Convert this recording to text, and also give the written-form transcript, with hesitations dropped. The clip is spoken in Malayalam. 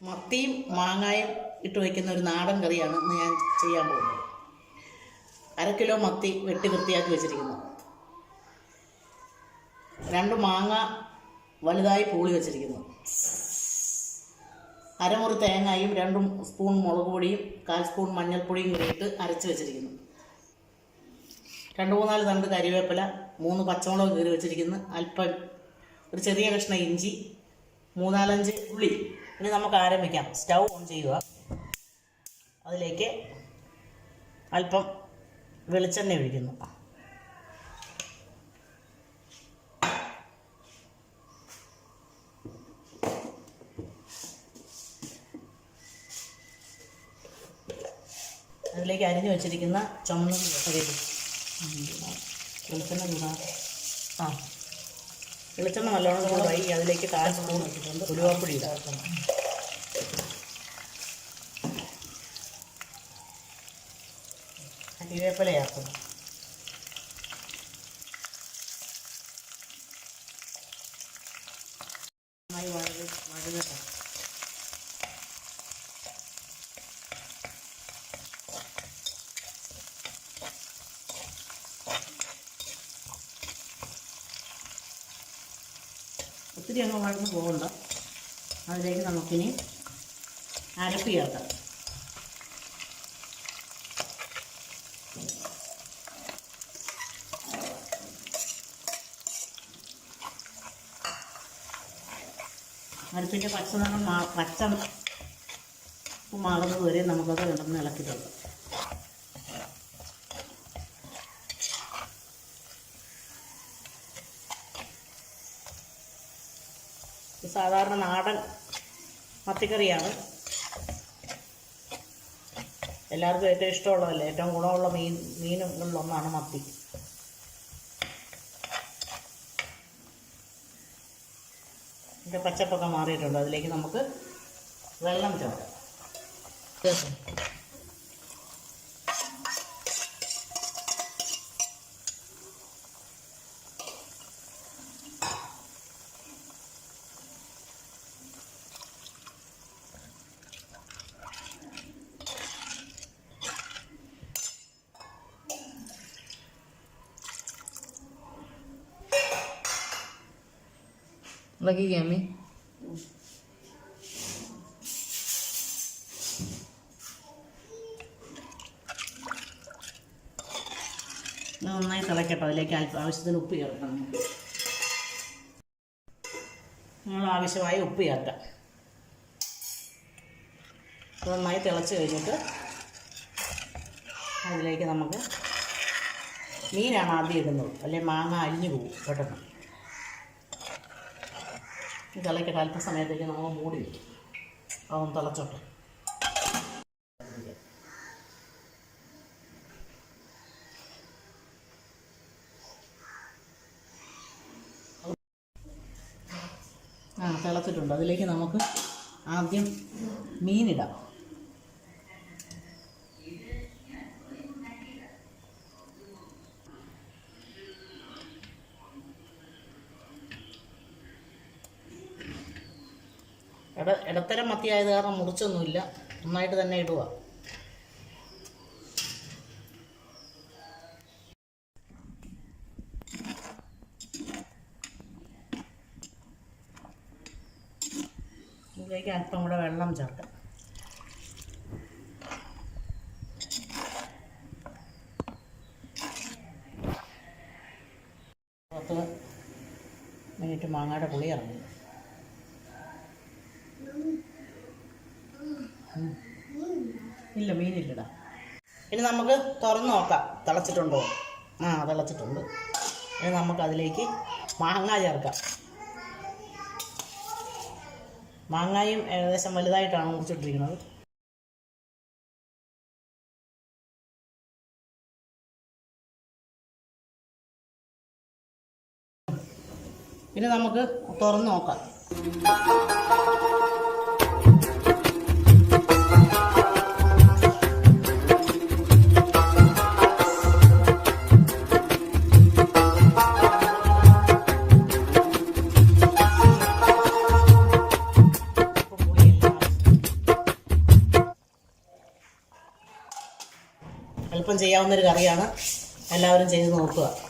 മത്തിയും മാങ്ങായും ഇട്ട് വയ്ക്കുന്ന ഒരു നാടൻ കറിയാണ് ഇന്ന് ഞാൻ ചെയ്യാൻ പോകുന്നത്. 1/2 കിലോ മത്തി വെട്ടി വൃത്തിയാക്കി വെച്ചിരിക്കുന്നു. 2 മാങ്ങ വലുതായി പൂളി വെച്ചിരിക്കുന്നു. 1/2 മുറി തേങ്ങയും 2 സ്പൂൺ മുളക് പൊടിയും 1/4 സ്പൂൺ മഞ്ഞൾപ്പൊടിയും കൂടി ഇട്ട് അരച്ച് വെച്ചിരിക്കുന്നു. 2-3 തണ്ട് കരിവേപ്പില, 3 പച്ചമുളക് കീറി വെച്ചിരിക്കുന്നു. അല്പം ഒരു ചെറിയ കഷ്ണം ഇഞ്ചി, 3-4 ഉള്ളി. ഇനി നമുക്ക് ആരംഭിക്കാം. സ്റ്റൗ ഓൺ ചെയ്യുക. അതിലേക്ക് അല്പം വെളിച്ചെണ്ണ ഒഴിക്കുന്നു. അതിലേക്ക് അരിഞ്ഞു വെച്ചിരിക്കുന്ന ചുമന്ന വെളിച്ചെണ്ണ വെളിച്ചെണ്ണ നല്ലോണം ചൂടായി അതിലേക്ക് 1/4 സ്പൂൺ ഉലുവാപ്പൊടി ഇടാം. കരിവേപ്പില ചേർക്കുന്നു. നന്നായി വഴകട്ടെ. ഒത്തിരി അങ്ങ് വഴന്ന് പോകണ്ട. അതിലേക്ക് നമുക്കിനി അരപ്പ് ചേർക്കാം. അരപ്പിൻ്റെ പച്ചനിറം പച്ച മാറുന്നത് വരെ നമുക്കത് കിടന്ന് ഇളക്കി തരാം. സാധാരണ നാടൻ മത്തിക്കറിയാണ്. എല്ലാവർക്കും ഏറ്റവും ഇഷ്ടമുള്ളതല്ലേ, ഏറ്റവും ഗുണമുള്ള മീനുകളിലൊന്നാണ് മത്തി. ഇതിൻ്റെ പച്ചപ്പൊക്കെ മാറിയിട്ടുണ്ട്. അതിലേക്ക് നമുക്ക് വെള്ളം ചേർക്കാം. Lagi Yami. നന്നായി തിളക്കട്ടെ. അതിലേക്ക് ആവശ്യത്തിന് ഉപ്പ് ചേർക്കണം. നമ്മൾ ആവശ്യമായ ഉപ്പ് ചേർക്കാം. നന്നായി തിളച്ച് കഴിഞ്ഞിട്ട് അതിലേക്ക് നമുക്ക് മീനാണ് ആദ്യം ഇടുന്നത്. അല്ലെങ്കിൽ മാങ്ങ അലിഞ്ഞു പോകും പെട്ടെന്ന്. തിളക്കട്ടെ. അല്പസമയത്തേക്ക് നമ്മൾ മൂടി വയ്ക്കും. അതൊന്ന് തിളച്ചോട്ടെ. തിളച്ചിട്ടുണ്ട്. അതിലേക്ക് നമുക്ക് ആദ്യം മീനിടാം. ഇടത്തരം മത്തിയായത് കാരണം മുറിച്ചൊന്നുമില്ല. നന്നായിട്ട് തന്നെ ഇടുക. ഇതിലേക്ക് അല്പം കൂടെ വെള്ളം ചേർക്കാം. പത്ത് മിനിറ്റ് മാങ്ങയുടെ പുളി ഇറങ്ങി. ഇല്ല, മീനില്ലടാ. ഇനി നമുക്ക് തുറന്ന് നോക്കാം തിളച്ചിട്ടുണ്ടോ. തിളച്ചിട്ടുണ്ട്. ഇനി നമുക്കതിലേക്ക് മാങ്ങ ചേർക്കാം. മാങ്ങയും ഏകദേശം വലുതായിട്ടാണ് മുറിച്ചിട്ടിരിക്കുന്നത്. ഇനി നമുക്ക് തുറന്ന് നോക്കാം. എളുപ്പം ചെയ്യാവുന്നൊരു കറിയാണ്. എല്ലാവരും ചെയ്ത് നോക്കുക.